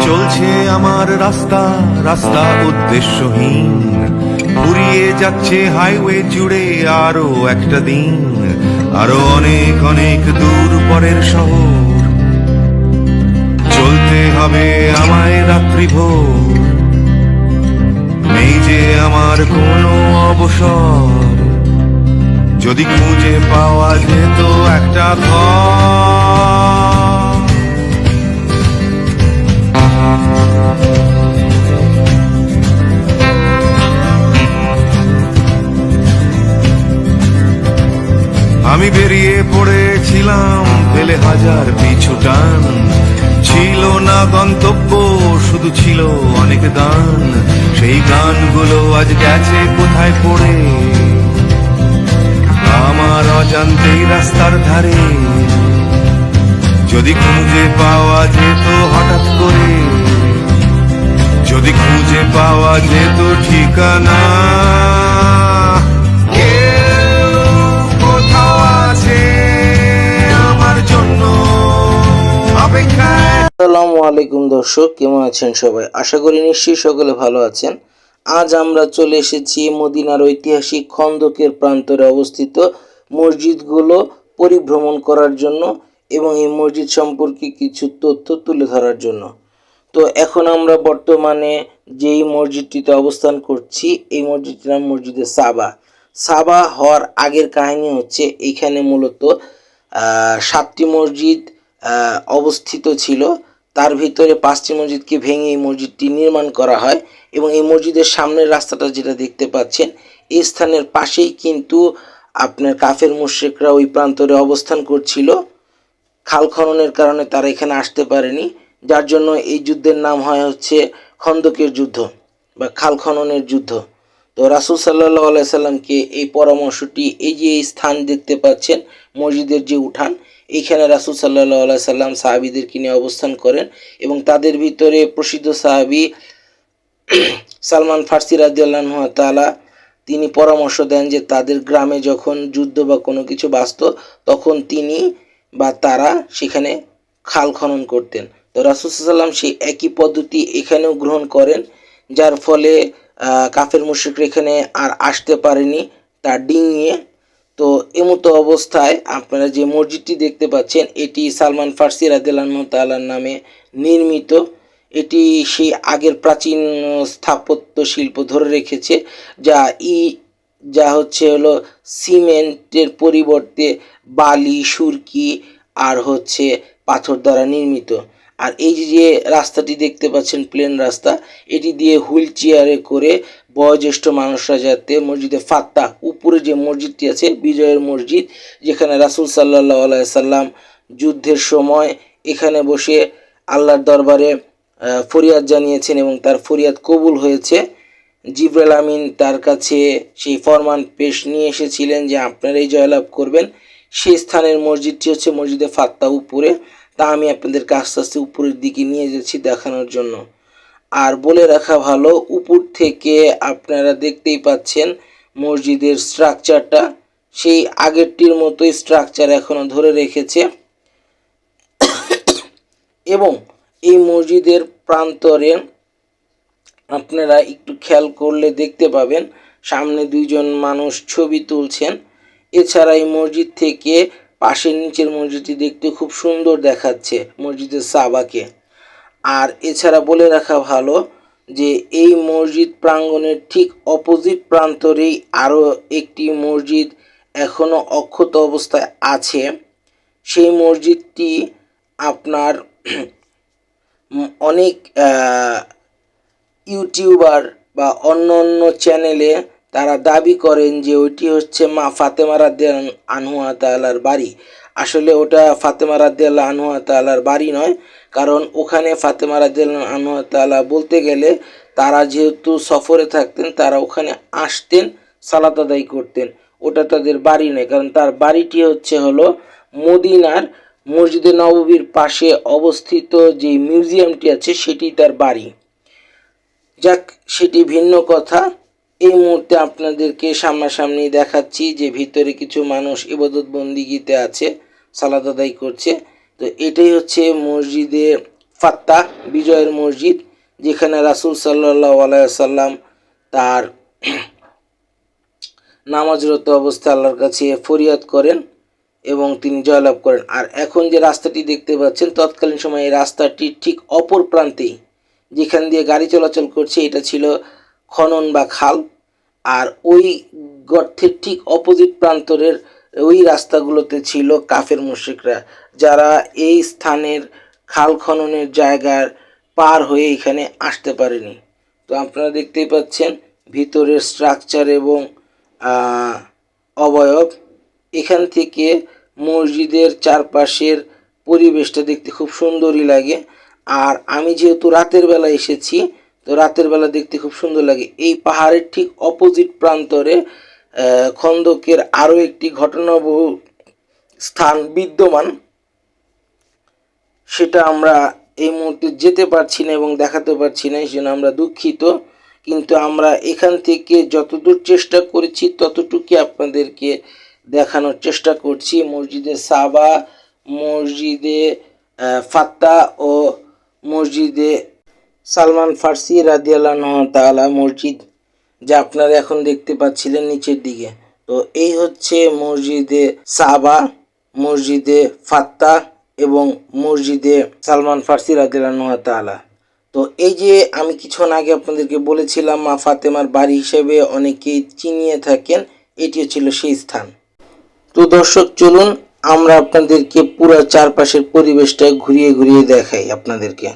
চলছে আমার রাস্তা রাস্তা উদ্দেশ্যহীন, ফুরিয়ে যাচ্ছে হাইওয়ে জুড়ে আরো একটা দিন, আরো অনেক অনেক দূর পরের শহর। চলতে হবে আমায় রাত্রি ভোর, নেই যে আমার কোনো অবসর। যদি খুঁজে পাওয়া যেত একটা ঘর। আমি বেরিয়ে পড়েছিলাম ফেলে হাজার পিছু টান, ছিল না গন্তব্য শুধু ছিল অনেক গান। সেই গানগুলো আজ গেছে কোথায় পড়ে আমার অজান্তেই রাস্তার ধারে। যদি খুঁজে পাওয়া যেত হঠাৎ করে, যদি খুঁজে পাওয়া যেত ঠিকানা, কোথাও আছে আমার জন্য অপেক্ষায়। আসসালামু আলাইকুম দর্শক, কেমন আছেন সবাই? আশা করি নিশ্চয়ই সকলে ভালো আছেন। আজ আমরা চলে এসেছি মদিনার ঐতিহাসিক খন্দকের প্রান্তরে অবস্থিত মসজিদগুলো পরিভ্রমণ করার জন্য এবং এই মসজিদ সম্পর্কে কিছু তথ্য তুলে ধরার জন্য। তো এখন আমরা বর্তমানে যেই মসজিদটিতে অবস্থান করছি, এই মসজিদটির নাম মসজিদে সাবা। সাবা হওয়ার আগের কাহিনী হচ্ছে, এইখানে মূলত 7টি মসজিদ অবস্থিত ছিল। তার ভিতরে 5টি মসজিদকে ভেঙে এই মসজিদটি নির্মাণ করা হয় এবং এই মসজিদের সামনের রাস্তাটা যেটা দেখতে পাচ্ছেন, এই স্থানের পাশেই কিন্তু আপনার কাফের মুশরিকরা ওই প্রান্তরে অবস্থান করছিল। খাল খননের কারণে তারা এখানে আসতে পারেনি, যার জন্য এই যুদ্ধের নাম হয় হচ্ছে খন্দকের যুদ্ধ বা খাল খননের যুদ্ধ। তো রাসূল সাল্লাল্লাহু আলাইহি সাল্লামকে এই পরামর্শটি, এই যে এই স্থান দেখতে পাচ্ছেন মসজিদের যে উঠান, এইখানে রাসূল সাল্লাল্লাহু আলাইহি সাল্লাম সাহাবীদেরকে নিয়ে অবস্থান করেন এবং তাদের ভিতরে প্রসিদ্ধ সাহাবী সালমান ফার্সি রাদিয়াল্লাহু তাআলা তিনি পরামর্শ দেন যে তাদের গ্রামে যখন যুদ্ধ বা কোনো কিছু বাঁচত, তখন তিনি বা তারা সেখানে খাল খনন করতেন। তো রাসূল সাল্লাল্লাহু আলাইহি সাল্লাম সেই একই পদ্ধতি এখানেও গ্রহণ করেন, যার ফলে কাফের মুশরিকরা এখানে আর আসতে পারেনি তা ডিঙিয়ে। তো এমতো অবস্থায় আপনারা যে মসজিদটি দেখতে পাচ্ছেন, এটি সালমান ফার্সি রাদিয়াল্লাহু তাআলার নামে নির্মিত। এটি সেই আগের প্রাচীন স্থাপত্য শিল্প ধরে রেখেছে, যা হচ্ছে হলো সিমেন্টের পরিবর্তে বালি, সুরকি আর হচ্ছে পাথর দ্বারা নির্মিত। আর এই যে রাস্তাটি দেখতে পাচ্ছেন, প্লেন রাস্তা, এটি দিয়ে হুইল চেয়ারে করে বয়োজ্যেষ্ঠ মানুষরা যাতে মসজিদে ফাত্তা, উপরে যে মসজিদটি আছে বিজয়ের মসজিদ, যেখানে রাসূল সাল্লাল্লাহু আলাইহি সাল্লাম যুদ্ধের সময় এখানে বসে আল্লাহর দরবারে ফরিয়াদ জানিয়েছেন এবং তার ফরিয়াদ কবুল হয়েছে। জিবরাইল আমিন তার কাছে সেই ফরমান পেশ নিয়ে এসেছিলেন যে আপনারাই জয়লাভ করবেন। সেই স্থানের মসজিদটি হচ্ছে মসজিদে ফাত্তা উপরে। তা আমি আপনাদেরকে আস্তে আস্তে উপরের দিকে নিয়ে যাচ্ছি দেখানোর জন্য। আর বলে রাখা ভালো, উপর থেকে আপনারা দেখতেই পাচ্ছেন মসজিদের স্ট্রাকচারটা সেই আগেরটির মতোই স্ট্রাকচার এখনো ধরে রেখেছে। এবং এই মসজিদের প্রান্তরে আপনারা একটু খেয়াল করলে দেখতে পাবেন সামনে 2জন মানুষ ছবি তুলছেন। এছাড়া এই মসজিদ থেকে পাশের নিচের মসজিদটি দেখতে খুব সুন্দর দেখাচ্ছে মসজিদের সাবাকে। আর এছাড়া বলে রাখা ভালো যে এই মসজিদ প্রাঙ্গণের ঠিক অপোজিট প্রান্তরেই আরও একটি মসজিদ এখনও অক্ষত অবস্থায় আছে। সেই মসজিদটি আপনার অনেক ইউটিউবার বা অন্য অন্য চ্যানেলে তারা দাবি করেন যে ওইটি হচ্ছে মা ফাতেমা রাদিয়াল্লাহু আনহা তাআলার বাড়ি। আসলে ওটা ফাতেমা রাদিয়াল্লাহু আনহা তাআলার বাড়ি নয়, কারণ ওখানে ফাতেমা রাদিয়াল্লাহু আনহা তাআলা বলতে গেলে তারা যেহেতু সফরে থাকতেন, তারা ওখানে আসতেন, সালাত আদায় করতেন। ওটা তাদের বাড়ি নয়, কারণ তার বাড়িটি হচ্ছে হলো মদিনার মসজিদে নববীর পাশে অবস্থিত যে মিউজিয়ামটি আছে সেটি তার বাড়ি। যাক, সেটি ভিন্ন কথা। এই মুহূর্তে আপনাদেরকে সামনাসামনি দেখাচ্ছি যে ভিতরে কিছু মানুষ ইবাদত বন্দিগিতে আছে, সালাত আদায় করছে। তো এটাই হচ্ছে মসজিদে ফাত্তা বিজয়ের মসজিদ, যেখানে রাসূল সাল্লাল্লাহু আলাইহি সাল্লাম তার নামাজরত অবস্থায় আল্লাহর কাছে ফরিয়াদ করেন এবং তিনি জয়লাভ করেন। আর এখন যে রাস্তাটি দেখতে পাচ্ছেন, তৎকালীন সময়ে এই রাস্তাটির ঠিক অপর প্রান্তেই যেখান দিয়ে গাড়ি চলাচল করছে এটা ছিল খনন বা খাল, আর ওই গর্তের ঠিক অপোজিট প্রান্তরের ওই রাস্তাগুলোতে ছিল কাফের মুশরিকরা, যারা এই স্থানের খাল খননের জায়গার পার হয়ে এখানে আসতে পারেনি। তো আপনারা দেখতেই পাচ্ছেন ভিতরের স্ট্রাকচার এবং অবয়ব। এখান থেকে মসজিদের চারপাশের পরিবেশটা দেখতে খুব সুন্দরই লাগে। আর আমি যেহেতু রাতের বেলা এসেছি, তো রাতের বেলা দেখতে খুব সুন্দর লাগে। এই পাহাড়ের ঠিক অপোজিট প্রান্তরে খন্দকের আরও একটি ঘটনাবহ স্থান বিদ্যমান, সেটা আমরা এই মুহূর্তে যেতে পারছি না এবং দেখাতে পারছি না, এই জন্য আমরা দুঃখিত। কিন্তু আমরা এখান থেকে যতদূর চেষ্টা করেছি ততটুকু আপনাদেরকে দেখানোর চেষ্টা করছি। মসজিদে সাবা, মসজিদে ফাত্তা ও মসজিদে সালমান ফার্সি রাদিয়াল্লাহু তাআলা মসজিদ, যা আপনারা এখন দেখতে পাচ্ছিলেন নিচের দিকে। তো এই হচ্ছে মসজিদে সাবা, মসজিদে ফাত্তা এবং মসজিদে সালমান ফার্সি রাদিয়াল্লাহু তাআলা। তো এই যে আমি কিছুক্ষণ আগে আপনাদেরকে বলেছিলাম মা ফাতেমার বাড়ি হিসেবে অনেকেই চিনিয়ে থাকেন, এটিও ছিল সেই স্থান। তো দর্শক, চলুন আমরা আপনাদেরকে পুরো চারপাশের পরিবেশটা ঘুরিয়ে ঘুরিয়ে দেখাই আপনাদেরকে।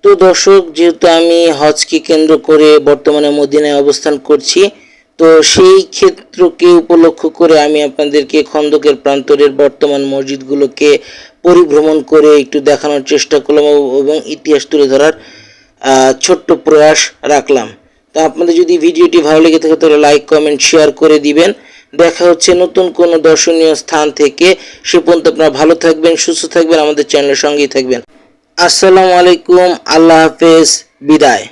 তো দর্শক, যেহেতু আমি হজকে কেন্দ্র করে বর্তমানে মদিনায় অবস্থান করছি, তো সেই ক্ষেত্রকে উপলক্ষ করে আমি আপনাদেরকে খন্দকের প্রান্তরের বর্তমান মসজিদগুলোকে পরিভ্রমণ করে একটু দেখানোর চেষ্টা করলাম এবং ইতিহাস তুলে ধরার ছোট্ট প্রয়াস রাখলাম। তো আপনাদের যদি ভিডিওটি ভালো লেগে থাকে তাহলে লাইক, কমেন্ট, শেয়ার করে দিবেন। দেখা হচ্ছে নতুন কোনো দর্শনীয় স্থান থেকে। সে পর্যন্ত আপনারা ভালো থাকবেন, সুস্থ থাকবেন, আমাদের চ্যানেলের সঙ্গেই থাকবেন। আসসালামু আলাইকুম, আল্লাহ হাফেজ, বিদায়।